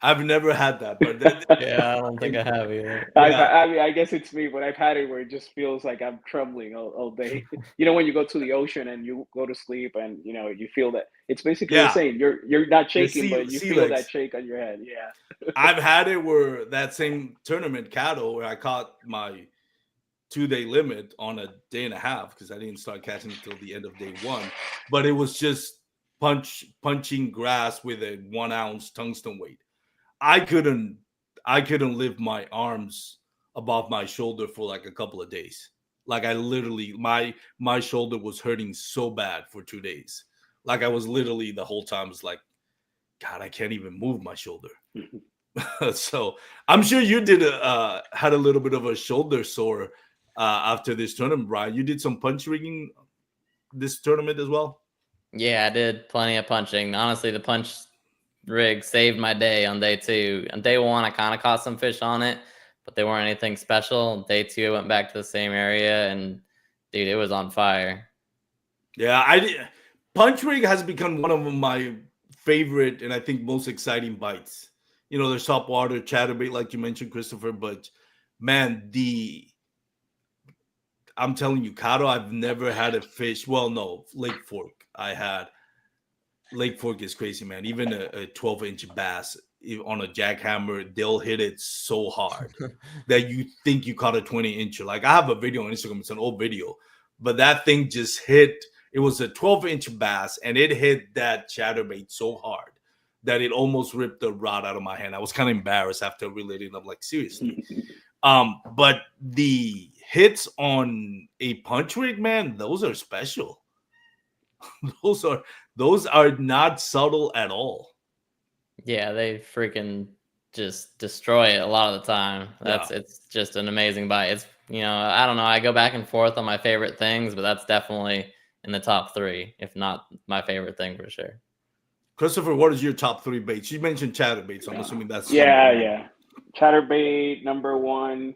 I've never had that, but Yeah, I don't think I have either. yeah, I mean, I guess it's me, but I've had it where it just feels like I'm trembling all day. When you go to the ocean and you go to sleep, and you feel that it's basically the yeah. same. You're not Your shaking, but you sea feel that legs. shake on your head. Yeah. I've had it where that same tournament cattle where I caught my 2-day limit on a day and a half because I didn't start catching until the end of day one. But it was just punching grass with a 1 ounce tungsten weight. I couldn't lift my arms above my shoulder for like a couple of days. Like I literally my shoulder was hurting so bad for 2 days. Like I was literally the whole time was like, God, I can't even move my shoulder. So I'm sure you did had a little bit of a shoulder sore after this tournament, Bryan. You did some punch rigging this tournament as well. Yeah, I did plenty of punching. Honestly, the punch rig saved my day on day 2. On day 1, I kind of caught some fish on it, but they weren't anything special. Day 2, I went back to the same area, and dude, it was on fire. Yeah, punch rig has become one of my favorite and I think most exciting bites. There's saltwater chatterbait, like you mentioned, Cristopher, but man, I'm telling you, Cado, I've never had a fish. Well, no, Lake Fork. Lake Fork is crazy, man. Even a 12-inch bass on a jackhammer, they'll hit it so hard that you think you caught a 20-incher. Like I have a video on Instagram. It's an old video, but that thing just hit. It was a 12-inch bass, and it hit that chatterbait so hard that it almost ripped the rod out of my hand. I was kind of embarrassed after relating. I'm like, seriously. But the hits on a punch rig, man, those are special. those are not subtle at all. Yeah, they freaking just destroy it a lot of the time. It's just an amazing bite. It's I don't know. I go back and forth on my favorite things, but that's definitely in the top 3, if not my favorite thing for sure. Cristopher, what is your top 3 baits? You mentioned chatterbaits, so I'm assuming that's yeah. Chatterbait number 1.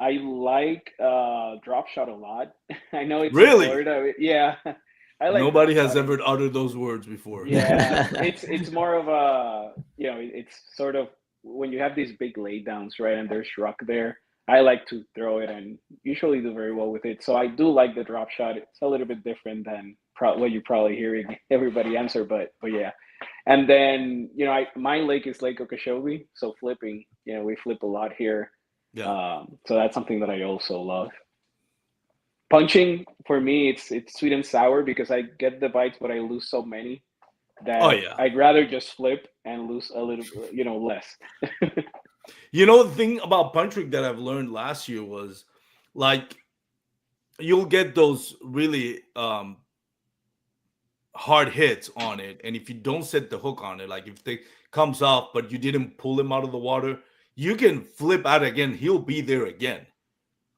I like drop shot a lot. I know it's really a word. Yeah, I like. Nobody has ever uttered those words before. Yeah, it's more of a it's sort of when you have these big laydowns, right? And there's rock there. I like to throw it and usually do very well with it. So I do like the drop shot. It's a little bit different than what you're probably hearing everybody answer, but yeah. And then my lake is Lake Okeechobee, so flipping. We flip a lot here. Yeah. So that's something that I also love. Punching for me, it's sweet and sour because I get the bites, but I lose so many that I'd rather just flip and lose a little, less. The thing about punch rig that I've learned last year was like you'll get those really hard hits on it, and if you don't set the hook on it, like if it comes off but you didn't pull him out of the water, you can flip out again. He'll be there again.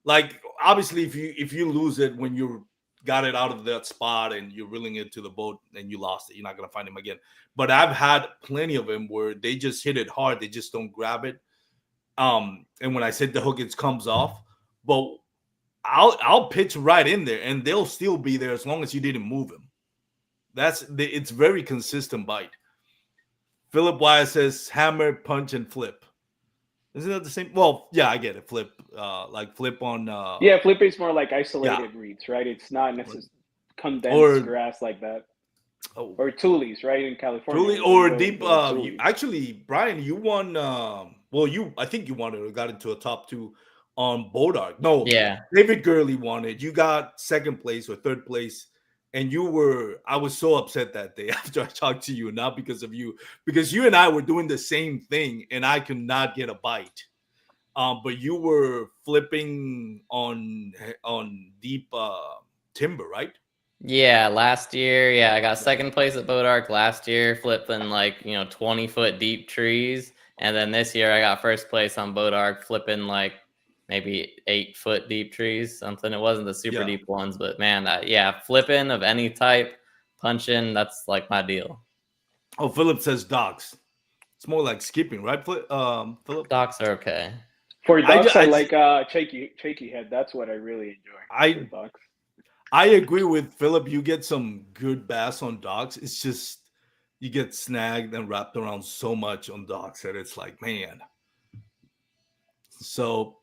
Like obviously, if you lose it when you got it out of that spot and you're reeling it to the boat and you lost it, you're not gonna find him again. But I've had plenty of them where they just hit it hard, they just don't grab it. And when I set the hook, it comes off. but I'll pitch right in there, and they'll still be there as long as you didn't move them. It's very consistent bite. Philip Wise says hammer, punch, and flip. Isn't that the same? Well, yeah, I get it. Flip, like flip on. Yeah, flip is more like Yeah, isolated reeds, right? It's not necessarily condensed or grass like that. oh, Or tules, right? In California, truly, we or go deep. the tules. Actually, Brian, you won. Well, I think you won it or got into a top two on Bodart. No, Yeah. David Gurley won it. You got second place or third place, and you were. I was so upset that day after I talked to you, not because of you, because you and I were doing the same thing, and I could not get a bite. But you were flipping on deep timber, right? Yeah, last year, yeah, I got second place at Bodark last year, flipping like 20-foot deep trees, and then this year I got first place on Bodark, flipping like maybe 8-foot deep trees, something. It wasn't the super Yeah. deep ones, but man, yeah, flipping of any type, punching, that's like my deal. Oh, Philip says dogs. It's more like skipping, right, Philip? Docks are okay. For ducks, I just- like shaky head. That's what I really enjoy. For ducks. I agree with Philip. You get some good bass on docks. It's just you get snagged and wrapped around so much on docks that it's like, man. So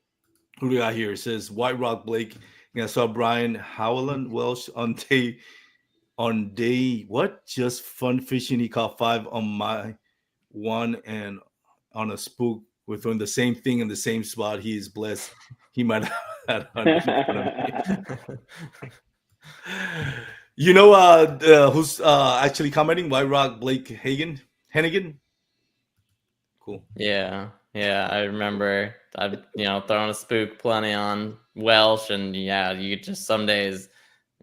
who do we got here? It says White Rock Blake. Yeah, I saw Bryan Howell and Welsh on day what? Just fun fishing. He caught 5 on my one and on a spook. We're throwing the same thing in the same spot. He is blessed. He might have had 100 in front of me. You know who's actually commenting? White Rock Blake Hennigan. Cool. Yeah, I remember I've thrown a spook plenty on Welsh, and yeah, you just some days,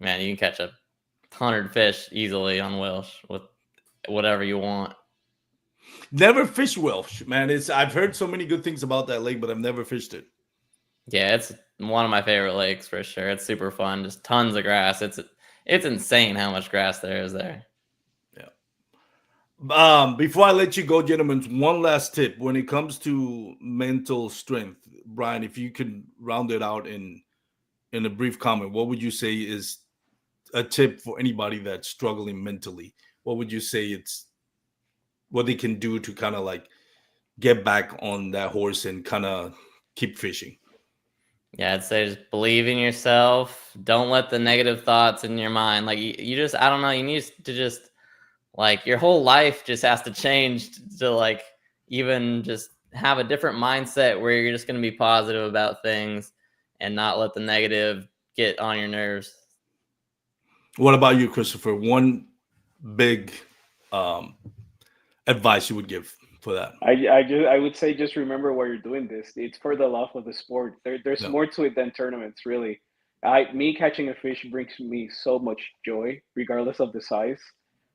man, you can catch 100 fish easily on Welsh with whatever you want. Never fish Welsh, man. I've heard so many good things about that lake, but I've never fished it. Yeah, it's one of my favorite lakes for sure. It's super fun, just tons of grass. It's insane how much grass there is there. Yeah. Before I let you go, gentlemen, one last tip when it comes to mental strength, Bryan. If you could round it out in a brief comment, what would you say is a tip for anybody that's struggling mentally? What would you say it's what they can do to kind of like get back on that horse and kind of keep fishing? Yeah, I'd say just believe in yourself. Don't let the negative thoughts in your mind. Like you just, I don't know, you need to just like your whole life just has to change to like even just have a different mindset where you're just going to be positive about things and not let the negative get on your nerves. What about you, Cristopher? One big advice you would give for that? I would say just remember why you're doing this. It's for the love of the sport. There's more to it than tournaments, really. Me catching a fish brings me so much joy, regardless of the size.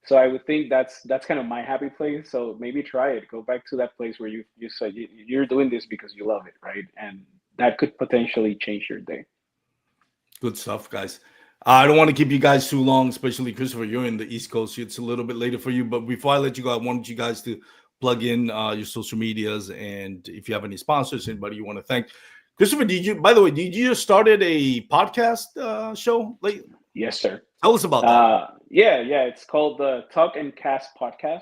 So I would think that's kind of my happy place. So maybe try it. Go back to that place where you said you're doing this because you love it, right? And that could potentially change your day. Good stuff, guys. I don't want to keep you guys too long, especially Cristopher. You're in the East Coast. It's a little bit later for you. But before I let you go, I wanted you guys to plug in your social medias, and if you have any sponsors, anybody you want to thank. Cristopher, by the way, did you just started a podcast show late? Yes, sir. Tell us about that. Yeah. It's called the Talk and Cast Podcast.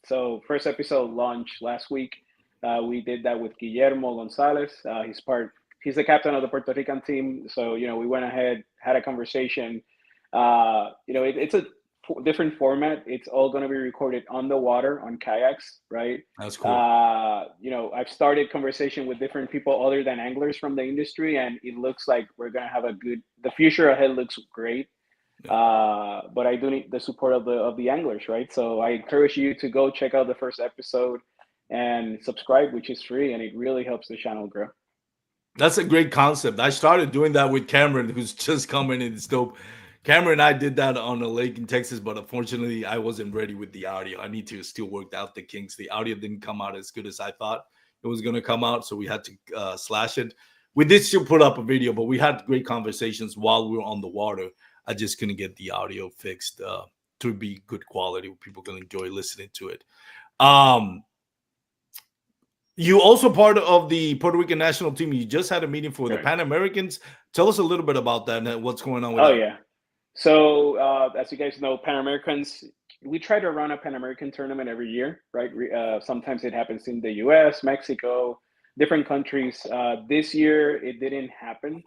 So first episode launched last week. We did that with Guillermo Gonzalez. He's the captain of the Puerto Rican team. So, we went ahead, had a conversation. It's a different format. It's all going to be recorded on the water on kayaks, right? That's cool. I've started conversation with different people other than anglers from the industry, and it looks like we're going to have the future ahead looks great. Yeah. But I do need the support of the anglers, right? So I encourage you to go check out the first episode and subscribe, which is free, and it really helps the channel grow. That's a great concept. I started doing that with Cameron, who's just coming in. It's dope. Cameron and I did that on a lake in Texas, but unfortunately, I wasn't ready with the audio. I need to still work out the kinks. The audio didn't come out as good as I thought it was going to come out, so we had to slash it. We did still put up a video, but we had great conversations while we were on the water. I just couldn't get the audio fixed to be good quality where people can enjoy listening to it. You also part of the Puerto Rican national team. You just had a meeting for the Right. Pan Americans. Tell us a little bit about that and what's going on with Oh that. yeah. So as you guys know, Pan Americans, we try to run a Pan American tournament every year, right? Sometimes it happens in the U.S., Mexico, different countries. This year it didn't happen.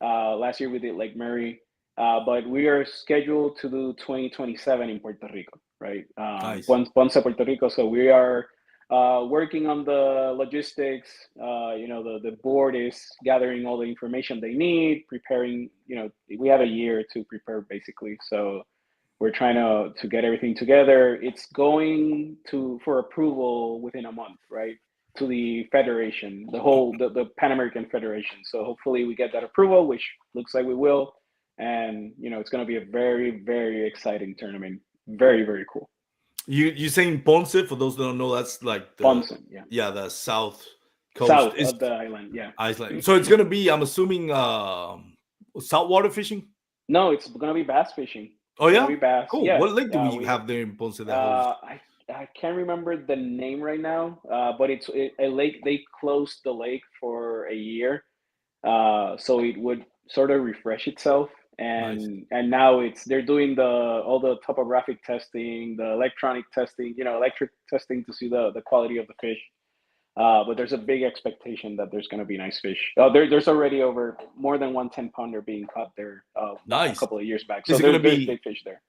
Last year we did Lake Murray, but we are scheduled to do 2027 in Puerto Rico, right? Nice. Ponce, Puerto Rico. So we are working on the logistics. The board is gathering all the information they need, preparing. We have a year to prepare basically. So we're trying to get everything together. It's going to for approval within a month, right? To the federation, the Pan American Federation. So hopefully we get that approval, which looks like we will. And it's going to be a very, very exciting tournament. Very, very cool. You saying Ponce? For those that don't know, that's like Ponce, yeah. the south coast South is of the island, yeah. Iceland. So it's gonna be, I'm assuming, saltwater fishing. No, it's gonna be bass fishing. Oh yeah, Be bass. cool. Yeah. What lake do we have there in Ponce that holds? I can't remember the name right now, but it's a lake. They closed the lake for a year, so it would sort of refresh itself. Nice. And now they're doing all the topographic testing, the electronic testing, electric testing to see the quality of the fish. But there's a big expectation that there's going to be nice fish. There's already over more than 110-pounder being caught there a Nice. couple of years back. Is So it gonna there's be big fish there.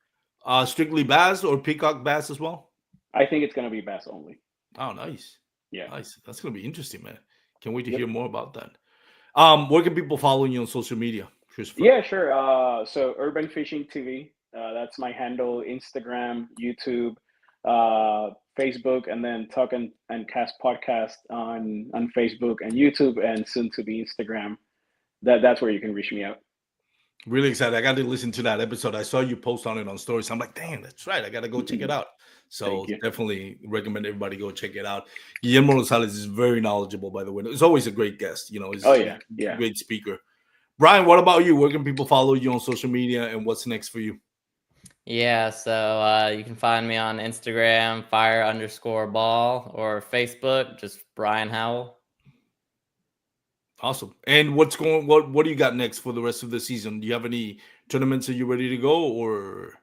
strictly bass or peacock bass as well? I think it's going to be bass only. Oh, nice. Yeah. Nice. That's gonna be interesting, man. Can't wait to Yep. hear more about that. Where can people follow you on social media, Christopher? Yeah, sure. So Urban Fishing TV, that's my handle. Instagram, YouTube, Facebook, and then Talk and Cast podcast on Facebook and YouTube, and soon to be Instagram. That's where you can reach me out. Really excited. I got to listen to that episode. I saw you post on it on stories. I'm like, damn, that's right. I got to go check it out. So Thank you. definitely recommend everybody go check it out. Guillermo Rosales is very knowledgeable, by the way. It's always a great guest. He's a great speaker. Bryan, what about you? Where can people follow you on social media, and what's next for you? Yeah, so you can find me on Instagram, fire_ball, or Facebook, just Bryan Howell. Awesome. And what do you got next for the rest of the season? Do you have any tournaments that you're ready to go, or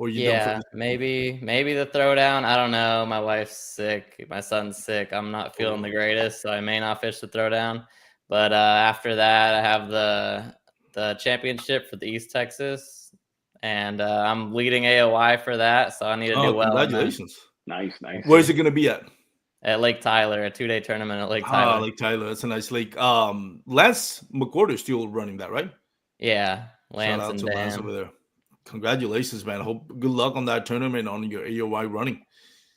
you done for maybe the throwdown? I don't know. My wife's sick. My son's sick. I'm not feeling the greatest, so I may not fish the throwdown. But after that, I have the championship for the East Texas, and I'm leading AOI for that, so I need to do well. Congratulations! Nice. Where's it gonna be at? At Lake Tyler, a 2-day tournament at Lake Tyler. Lake Tyler, that's a nice lake. Lance McWhorter is still running that, right? Yeah, Lance. Shout out to Lance over there. Congratulations, man. Good luck on that tournament, on your AOI running.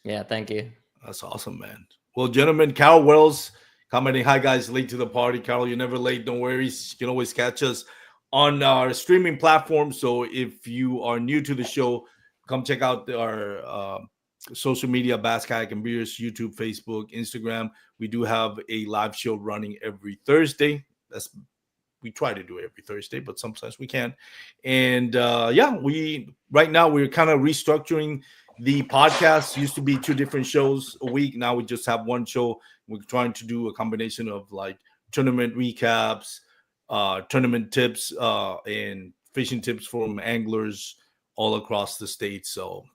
Yeah, thank you. That's awesome, man. Well, gentlemen, Carol Wells commenting, hi guys, late to the party. Carol, you're never late. Don't worry. You can always catch us on our streaming platform. So if you are new to the show, come check out our social media, Bass Kayak and Beers, YouTube, Facebook, Instagram. We do have a live show running every Thursday. We try to do it every Thursday, but sometimes we can't. And right now we're kind of restructuring the podcast. Used to be 2 different shows a week. Now we just have 1 show. We're trying to do a combination of like tournament recaps, tournament tips, and fishing tips from anglers all across the state. So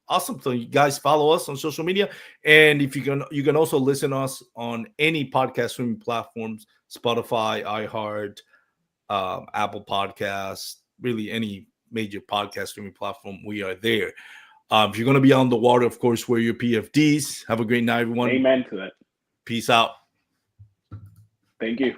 awesome. So you guys follow us on social media. And if you can also listen to us on any podcast streaming platforms, Spotify, iHeart, Apple Podcasts, really any major podcast streaming platform, we are there. If you're going to be on the water, of course, wear your PFDs. Have a great night, everyone. Amen to that. Peace out. Thank you.